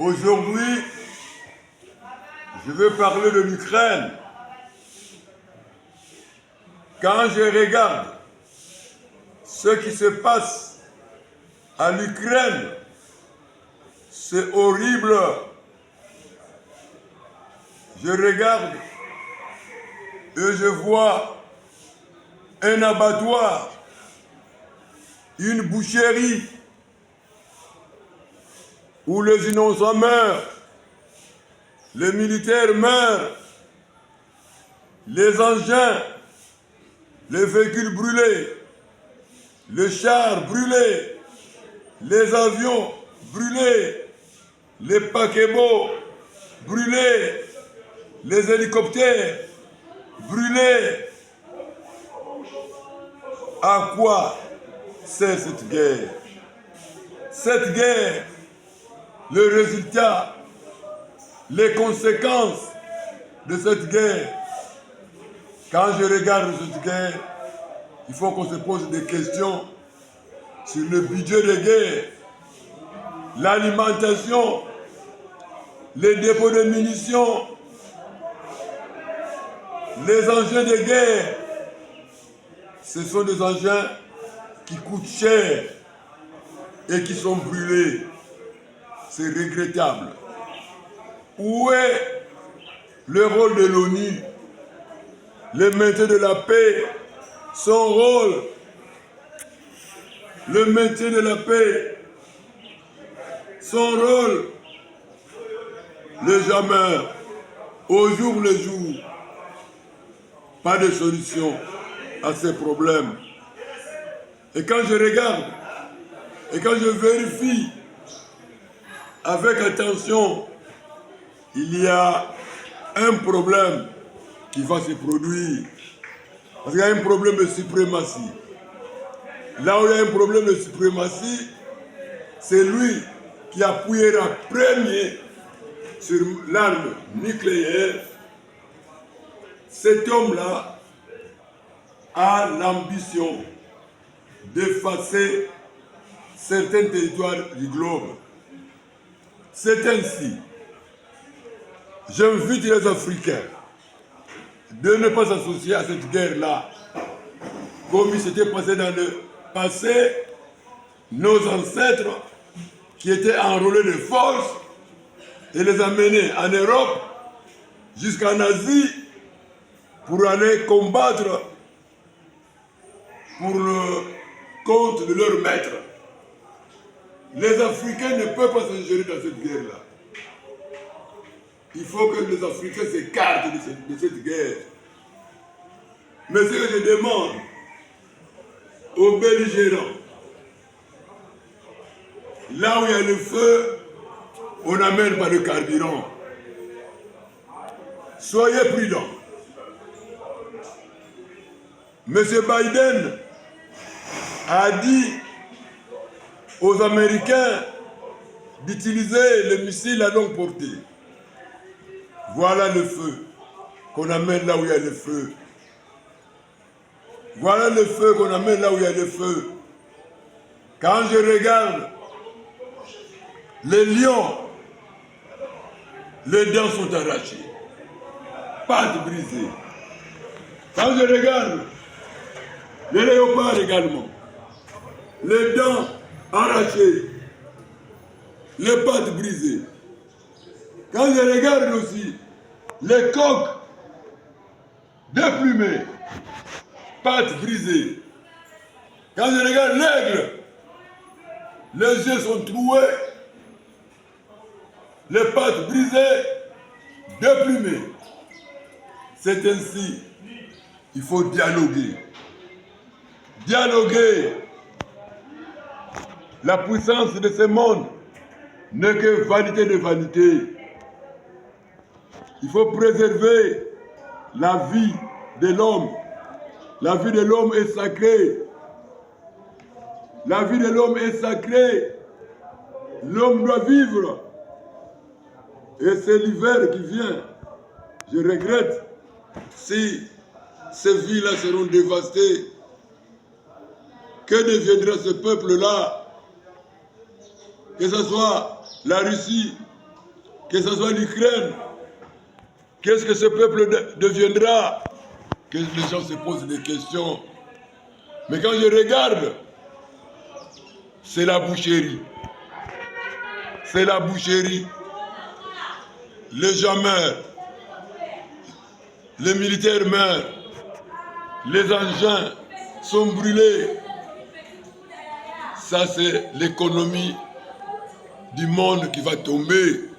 Aujourd'hui, je veux parler de l'Ukraine. Quand je regarde ce qui se passe à l'Ukraine, c'est horrible. Je regarde et je vois un abattoir, une boucherie où les innocents meurent, les militaires meurent, les engins, les véhicules brûlés, les chars brûlés, les avions brûlés, les paquebots brûlés, les hélicoptères brûlés. À quoi sert cette guerre? Cette guerre, le résultat, les conséquences de cette guerre. Quand je regarde cette guerre, il faut qu'on se pose des questions sur le budget de guerre, l'alimentation, les dépôts de munitions, les engins de guerre. Ce sont des engins qui coûtent cher et qui sont brûlés. C'est regrettable. Où est le rôle de l'ONU? Le maintien de la paix, son rôle, le maintien de la paix, son rôle, les gens meurent au jour le jour. Pas de solution à ces problèmes. Et quand je regarde, et quand je vérifie avec attention, il y a un problème qui va se produire. Parce qu'il y a un problème de suprématie. Là où il y a un problème de suprématie, c'est lui qui appuiera premier sur l'arme nucléaire. Cet homme-là a l'ambition d'effacer certains territoires du globe. C'est ainsi. J'invite les Africains de ne pas s'associer à cette guerre-là. Comme il s'était passé dans le passé, nos ancêtres qui étaient enrôlés de force et les amener en Europe jusqu'en Asie pour aller combattre pour le compte de leur maître. Les Africains ne peuvent pas s'ingérer dans cette guerre-là. Il faut que les Africains s'écartent de cette guerre. Mais ce que je demande aux belligérants, là où il y a le feu, on n'amène pas de carburant. Soyez prudents. M. Biden a dit aux Américains d'utiliser les missiles à longue portée. Voilà le feu qu'on amène là où il y a le feu. Voilà le feu qu'on amène là où il y a le feu. Quand je regarde les lions, les dents sont arrachées, pattes brisées. Quand je regarde les léopards également, les dents arrachées, les pattes brisées. Quand je regarde aussi les coqs déplumés, pattes brisées. Quand je regarde l'aigle, les yeux sont troués, les pattes brisées, déplumées. C'est ainsi, il faut dialoguer. Dialoguer. La puissance de ce monde n'est que vanité de vanité. Il faut préserver la vie de l'homme. La vie de l'homme est sacrée. La vie de l'homme est sacrée. L'homme doit vivre. Et c'est l'hiver qui vient. Je regrette si ces vies-là seront dévastées. Que deviendra ce peuple-là? Que ce soit la Russie, que ce soit l'Ukraine, qu'est-ce que ce peuple deviendra? Que les gens se posent des questions. Mais quand je regarde, c'est la boucherie. C'est la boucherie. Les gens meurent. Les militaires meurent. Les engins sont brûlés. Ça, c'est l'économie du monde qui va tomber.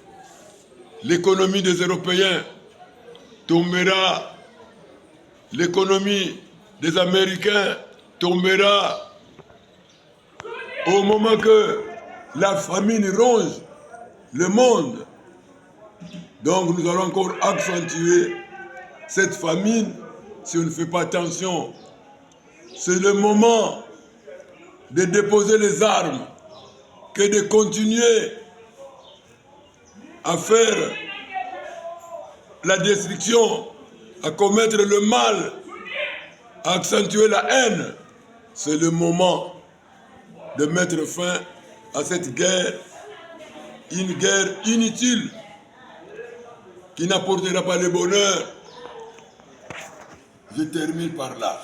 L'économie des Européens tombera. L'économie des Américains tombera. Au moment que la famine ronge le monde. Donc nous allons encore accentuer cette famine si on ne fait pas attention. C'est le moment de déposer les armes que de continuer à faire la destruction, à commettre le mal, à accentuer la haine. C'est le moment de mettre fin à cette guerre, une guerre inutile qui n'apportera pas le bonheur. Je termine par là.